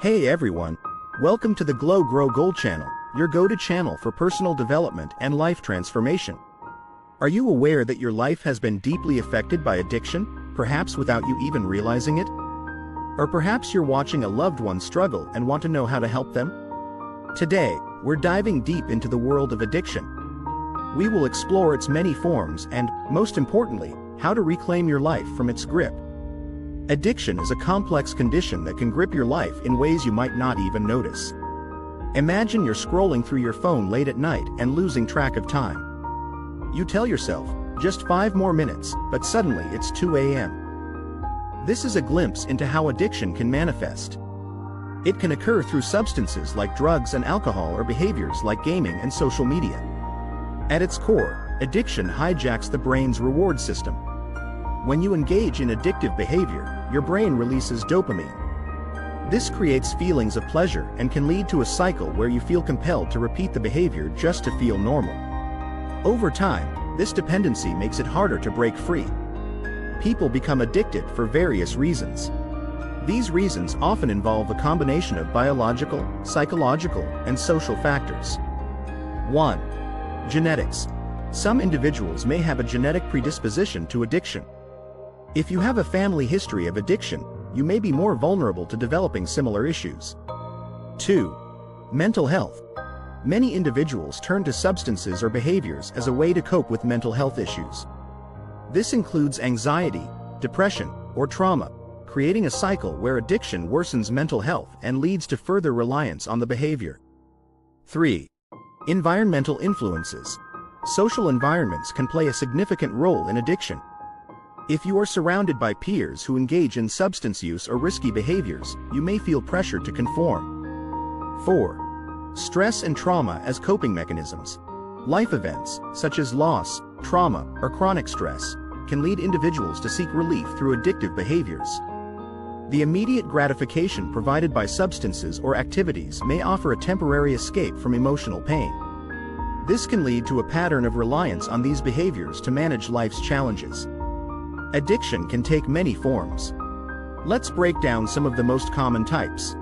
Hey everyone, welcome to the Glow Grow Gold channel, your go-to channel for personal development and life transformation. Are you aware that your life has been deeply affected by addiction, perhaps without you even realizing it? Or perhaps you're watching a loved one struggle and want to know how to help them? Today, we're diving deep into the world of addiction. We will explore its many forms and, most importantly, how to reclaim your life from its grip. Addiction is a complex condition that can grip your life in ways you might not even notice. Imagine you're scrolling through your phone late at night and losing track of time. You tell yourself, just 5 more minutes, but suddenly it's 2 a.m. This is a glimpse into how addiction can manifest. It can occur through substances like drugs and alcohol or behaviors like gaming and social media. At its core, addiction hijacks the brain's reward system. When you engage in addictive behavior, your brain releases dopamine. This creates feelings of pleasure and can lead to a cycle where you feel compelled to repeat the behavior just to feel normal. Over time, this dependency makes it harder to break free. People become addicted for various reasons. These reasons often involve a combination of biological, psychological, and social factors. 1. Genetics. Some individuals may have a genetic predisposition to addiction. If you have a family history of addiction, you may be more vulnerable to developing similar issues. 2. Mental health. Many individuals turn to substances or behaviors as a way to cope with mental health issues. This includes anxiety, depression, or trauma, creating a cycle where addiction worsens mental health and leads to further reliance on the behavior. 3. Environmental influences. Social environments can play a significant role in addiction. If you are surrounded by peers who engage in substance use or risky behaviors, you may feel pressured to conform. 4. Stress and trauma as coping mechanisms. Life events, such as loss, trauma, or chronic stress, can lead individuals to seek relief through addictive behaviors. The immediate gratification provided by substances or activities may offer a temporary escape from emotional pain. This can lead to a pattern of reliance on these behaviors to manage life's challenges. Addiction can take many forms. Let's break down some of the most common types.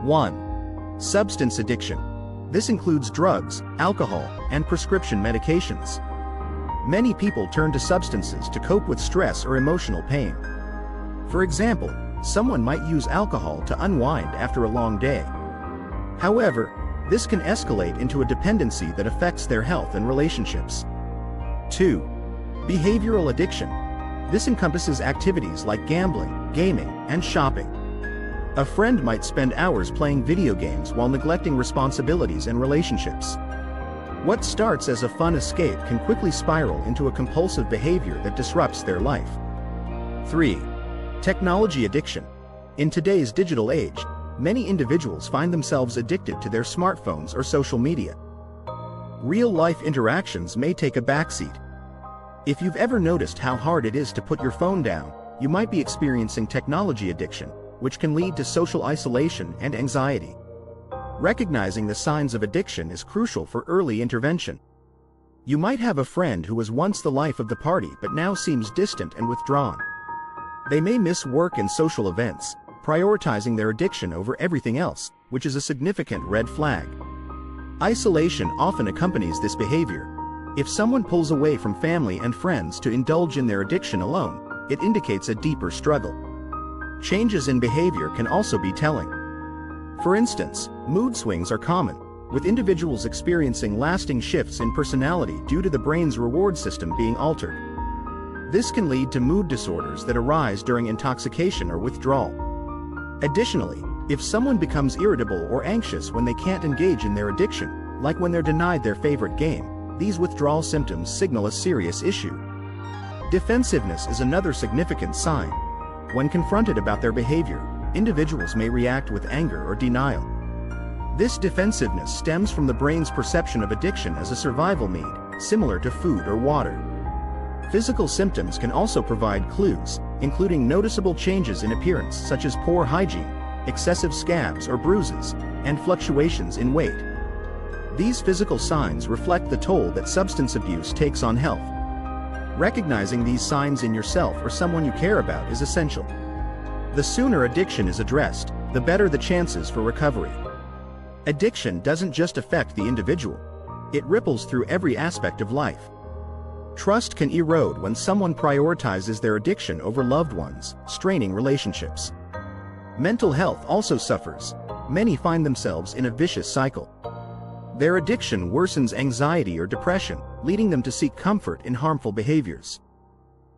1. Substance addiction. This includes drugs, alcohol, and prescription medications. Many people turn to substances to cope with stress or emotional pain. For example, someone might use alcohol to unwind after a long day. However, this can escalate into a dependency that affects their health and relationships. 2. Behavioral addiction. This encompasses activities like gambling, gaming, and shopping. A friend might spend hours playing video games while neglecting responsibilities and relationships. What starts as a fun escape can quickly spiral into a compulsive behavior that disrupts their life. 3. Technology addiction. In today's digital age, many individuals find themselves addicted to their smartphones or social media. Real-life interactions may take a backseat. If you've ever noticed how hard it is to put your phone down, you might be experiencing technology addiction, which can lead to social isolation and anxiety. Recognizing the signs of addiction is crucial for early intervention. You might have a friend who was once the life of the party but now seems distant and withdrawn. They may miss work and social events, prioritizing their addiction over everything else, which is a significant red flag. Isolation often accompanies this behavior. If someone pulls away from family and friends to indulge in their addiction alone, it indicates a deeper struggle. Changes in behavior can also be telling. For instance, mood swings are common, with individuals experiencing lasting shifts in personality due to the brain's reward system being altered. This can lead to mood disorders that arise during intoxication or withdrawal. Additionally, if someone becomes irritable or anxious when they can't engage in their addiction, like when they're denied their favorite game, these withdrawal symptoms signal a serious issue. Defensiveness is another significant sign. When confronted about their behavior, individuals may react with anger or denial. This defensiveness stems from the brain's perception of addiction as a survival need, similar to food or water. Physical symptoms can also provide clues, including noticeable changes in appearance such as poor hygiene, excessive scabs or bruises, and fluctuations in weight. These physical signs reflect the toll that substance abuse takes on health. Recognizing these signs in yourself or someone you care about is essential. The sooner addiction is addressed, the better the chances for recovery. Addiction doesn't just affect the individual. It ripples through every aspect of life. Trust can erode when someone prioritizes their addiction over loved ones, straining relationships. Mental health also suffers. Many find themselves in a vicious cycle. Their addiction worsens anxiety or depression, leading them to seek comfort in harmful behaviors.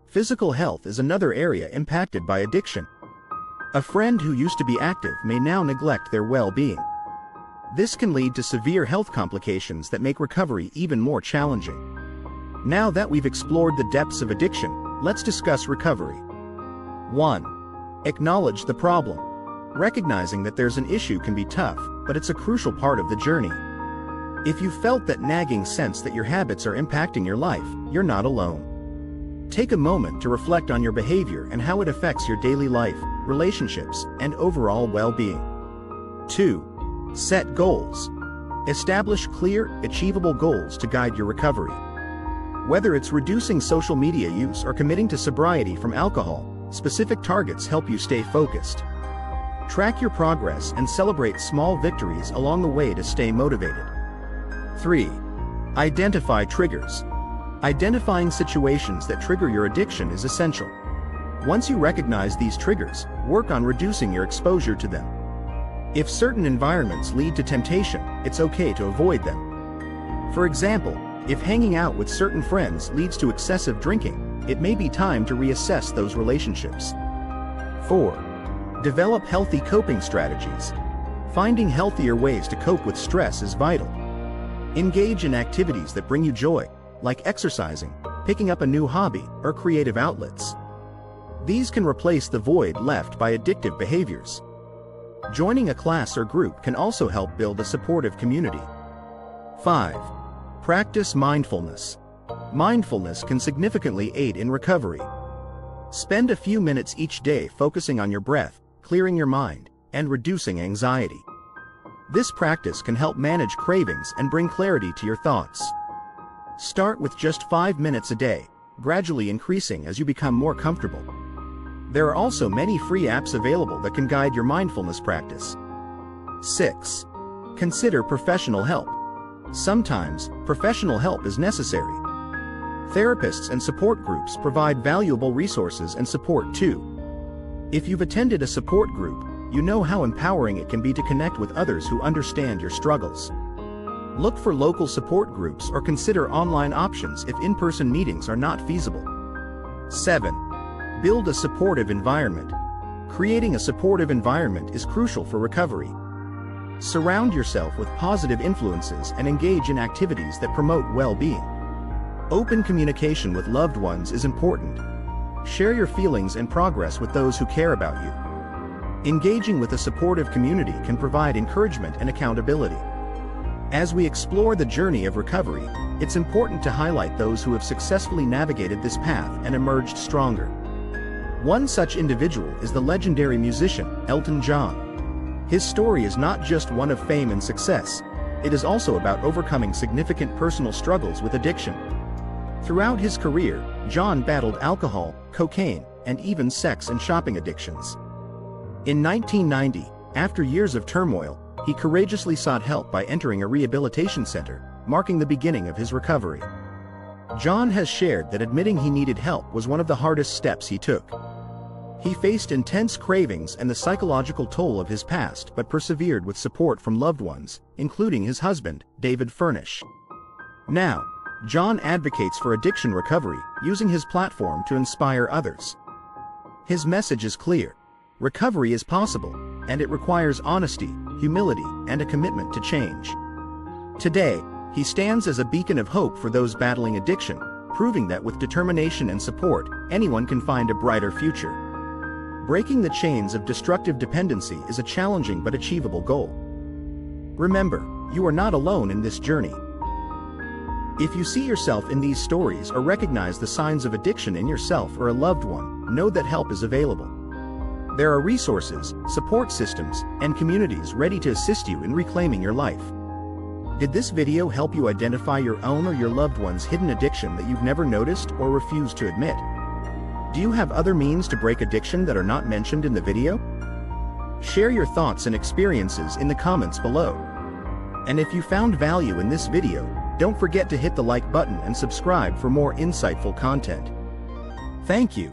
Physical health is another area impacted by addiction. A friend who used to be active may now neglect their well-being. This can lead to severe health complications that make recovery even more challenging. Now that we've explored the depths of addiction, let's discuss recovery. 1. Acknowledge the problem. Recognizing that there's an issue can be tough, but it's a crucial part of the journey. If you felt that nagging sense that your habits are impacting your life, you're not alone. Take a moment to reflect on your behavior and how it affects your daily life, relationships, and overall well-being. 2. Set goals. Establish clear, achievable goals to guide your recovery. Whether it's reducing social media use or committing to sobriety from alcohol, specific targets help you stay focused. Track your progress and celebrate small victories along the way to stay motivated. 3. Identify triggers. Identifying situations that trigger your addiction is essential. Once you recognize these triggers, work on reducing your exposure to them. If certain environments lead to temptation, it's okay to avoid them. For example, if hanging out with certain friends leads to excessive drinking, it may be time to reassess those relationships. 4. Develop healthy coping strategies. Finding healthier ways to cope with stress is vital. Engage in activities that bring you joy, like exercising, picking up a new hobby, or creative outlets. These can replace the void left by addictive behaviors. Joining a class or group can also help build a supportive community. 5. Practice mindfulness. Mindfulness can significantly aid in recovery. Spend a few minutes each day focusing on your breath, clearing your mind, and reducing anxiety. This practice can help manage cravings and bring clarity to your thoughts. Start with just 5 minutes a day, gradually increasing as you become more comfortable. There are also many free apps available that can guide your mindfulness practice. 6. Consider professional help. Sometimes, professional help is necessary. Therapists and support groups provide valuable resources and support too. If you've attended a support group, you know how empowering it can be to connect with others who understand your struggles. Look for local support groups or consider online options if in-person meetings are not feasible. 7. Build a supportive environment. Creating a supportive environment is crucial for recovery. Surround yourself with positive influences and engage in activities that promote well-being. Open communication with loved ones is important. Share your feelings and progress with those who care about you. Engaging with a supportive community can provide encouragement and accountability. As we explore the journey of recovery, it's important to highlight those who have successfully navigated this path and emerged stronger. One such individual is the legendary musician, Elton John. His story is not just one of fame and success, it is also about overcoming significant personal struggles with addiction. Throughout his career, John battled alcohol, cocaine, and even sex and shopping addictions. In 1990, after years of turmoil, he courageously sought help by entering a rehabilitation center, marking the beginning of his recovery. John has shared that admitting he needed help was one of the hardest steps he took. He faced intense cravings and the psychological toll of his past but persevered with support from loved ones, including his husband, David Furnish. Now, John advocates for addiction recovery, using his platform to inspire others. His message is clear. Recovery is possible, and it requires honesty, humility, and a commitment to change. Today, he stands as a beacon of hope for those battling addiction, proving that with determination and support, anyone can find a brighter future. Breaking the chains of destructive dependency is a challenging but achievable goal. Remember, you are not alone in this journey. If you see yourself in these stories or recognize the signs of addiction in yourself or a loved one, know that help is available. There are resources, support systems, and communities ready to assist you in reclaiming your life. Did this video help you identify your own or your loved one's hidden addiction that you've never noticed or refused to admit? Do you have other means to break addiction that are not mentioned in the video? Share your thoughts and experiences in the comments below. And if you found value in this video, don't forget to hit the like button and subscribe for more insightful content. Thank you.